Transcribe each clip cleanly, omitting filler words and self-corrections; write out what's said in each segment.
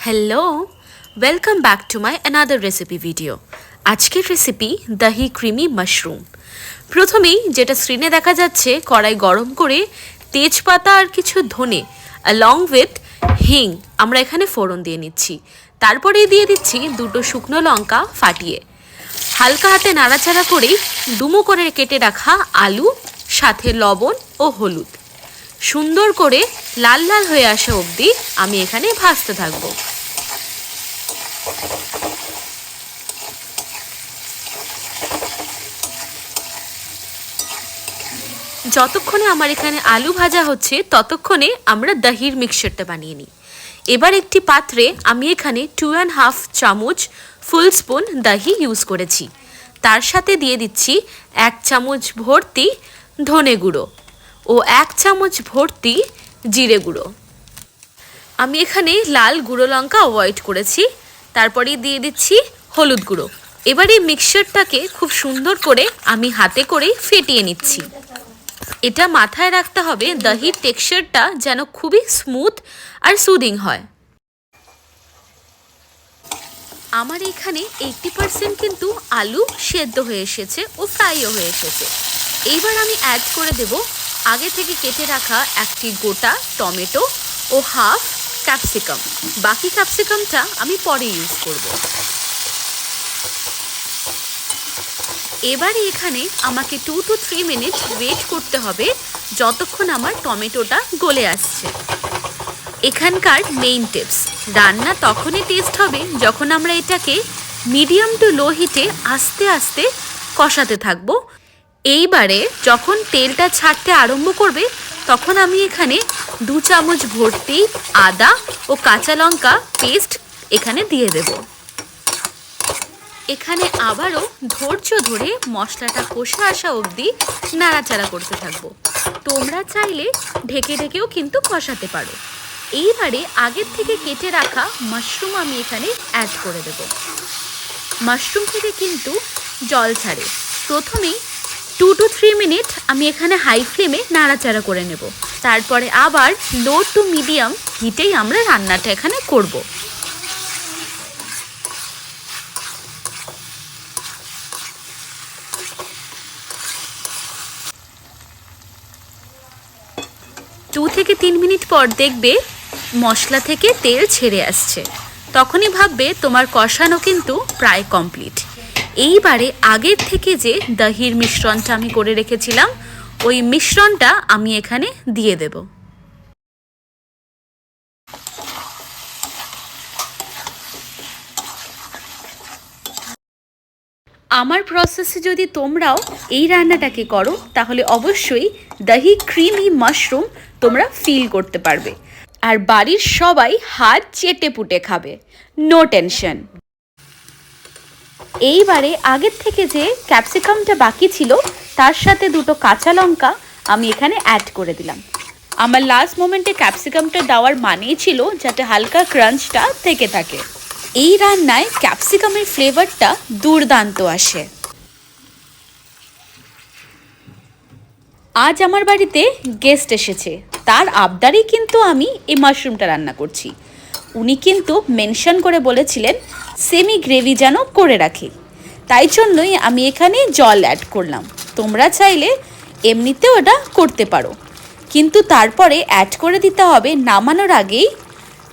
Hello welcome back to my another recipe video. आजकेर recipe दही creamy mushroom. प्रथमेई जेटा स्क्रिने देखा जाच्छे कड़ाई गरम करे तेजपाता और किछु धने अलंग उइथ हिंग आमरा एखाने फोड़न दिए निচ্ছি। तारपरेই दिए दिচ্ছি दुटो शुकनो लंका फाटिए हालका हाथे नाड़ाचाड़ा करेই डुमो करे केटे राखा आलू साथे लवण ओ हलुद सुंदर करे लाल लाल हये आसा अब्दि आमी एखाने भाजते थाकबो। যতক্ষণে আমার এখানে আলু ভাজা হচ্ছে ততক্ষণে আমরা দহির মিক্সচারটা বানিয়ে নিই। এবার একটি পাত্রে আমি এখানে 2.5 চামচ ফুল স্পুন দহি ইউজ করেছি। তার সাথে দিয়ে দিচ্ছি 1 চামচ ভর্তি ধনে গুঁড়ো ও 1 চামচ ভর্তি জিরে গুঁড়ো। আমি এখানে লাল গুঁড়ো লঙ্কা অ্যাভয়েড করেছি। তারপরে দিয়ে দিচ্ছি হলুদ গুঁড়ো। এবার এই মিক্সচারটাকে খুব সুন্দর করে আমি হাতে করেই ফেটিয়ে নিচ্ছি। এটা মাথায় রাখতে হবে দহির টেক্সচারটা যেন খুবই স্মুথ আর সুদিং হয়। আমার এখানে 80% কিন্তু আলু সেদ্ধ হয়ে এসেছে ও ফ্রাইও হয়ে এসেছে। এইবার আমি অ্যাড করে দেব আগে থেকে কেটে রাখা একটি গোটা টমেটো ও হাফ ক্যাপসিকাম। বাকি ক্যাপসিকামটা আমি পরে ইউজ করব। এবারে এখানে আমাকে 2 to 3 মিনিট ওয়েট করতে হবে যতক্ষণ আমার টমেটোটা গলে আসছে। এখানকার মেইন টিপস, রান্না তখনই টেস্ট হবে যখন আমরা এটাকে মিডিয়াম টু লো হিটে আস্তে আস্তে কষাতে থাকবো। এইবারে যখন তেলটা ছাড়তে আরম্ভ করবে তখন আমি এখানে 2 চামচ ভর্তি আদা ও কাঁচা লঙ্কা পেস্ট এখানে দিয়ে দেব। এখানে আবারও ধৈর্য ধরে মশলাটা কষে আসা অবধি নাড়াচাড়া করতে থাকবো। তোমরা চাইলে ঢেকে ঢেকেও কিন্তু কষাতে পারো। এইবারে আগের থেকে কেটে রাখা মাশরুম আমি এখানে অ্যাড করে দেব। মাশরুম থেকে কিন্তু জল ছাড়ে। প্রথমেই 2 to 3 মিনিট আমি এখানে হাই ফ্লেমে নাড়াচাড়া করে নেব। তারপরে আবার লো টু মিডিয়াম হিটেই আমরা রান্নাটা এখানে করব। দু থেকে 3 মিনিট পর দেখবে মশলা থেকে তেল ছেড়ে আসছে। তখনই ভাববে তোমার কষানো কিন্তু প্রায় কমপ্লিট। এইবারে আগের থেকে যে দহির মিশ্রণটা আমি করে রেখেছিলাম ওই মিশ্রণটা আমি এখানে দিয়ে দেব। আমার প্রসেসে যদি তোমরাও এই রান্নাটাকে করো তাহলে অবশ্যই দহি ক্রিমি মাশরুম তোমরা ফিল করতে পারবে আর বাড়ির সবাই হাত চেটে পুটে খাবে, নো টেনশন। এইবারে আগের থেকে যে ক্যাপসিকামটা বাকি ছিল তার সাথে দুটো কাঁচা লঙ্কা আমি এখানে অ্যাড করে দিলাম। আমার লাস্ট মোমেন্টে ক্যাপসিকামটা দেওয়ার মানেই ছিল যাতে হালকা ক্রাঞ্চটা থেকে থাকে। এই রান্নায় ক্যাপসিকামের ফ্লেভারটা দুর্দান্ত আসে। আজ আমার বাড়িতে গেস্ট এসেছে, তার আবদারেই কিন্তু আমি এই মাশরুমটা রান্না করছি। উনি কিন্তু মেনশন করে বলেছিলেন সেমি গ্রেভি যেন করে রাখি, তাই জন্যই আমি এখানে জল অ্যাড করলাম। তোমরা চাইলে এমনিতেও এটা করতে পারো, কিন্তু তারপরে অ্যাড করে দিতে হবে নামানোর আগেই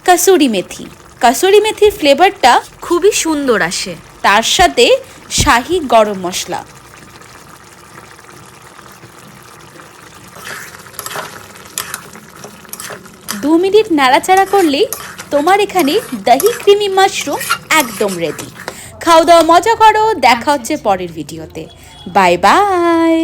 কাসুরি মেথি। কাসুরি মেথির ফ্লেভারটা খুবই সুন্দর আসে। তার সাথে শাহি গরম মশলা। দু মিনিট নাড়াচাড়া করলেই তোমার এখানে দহি ক্রিমি মাশরুম একদম রেডি। খাওয়া দাওয়া মজা করো। দেখা হচ্ছে পরের ভিডিওতে। Bye bye.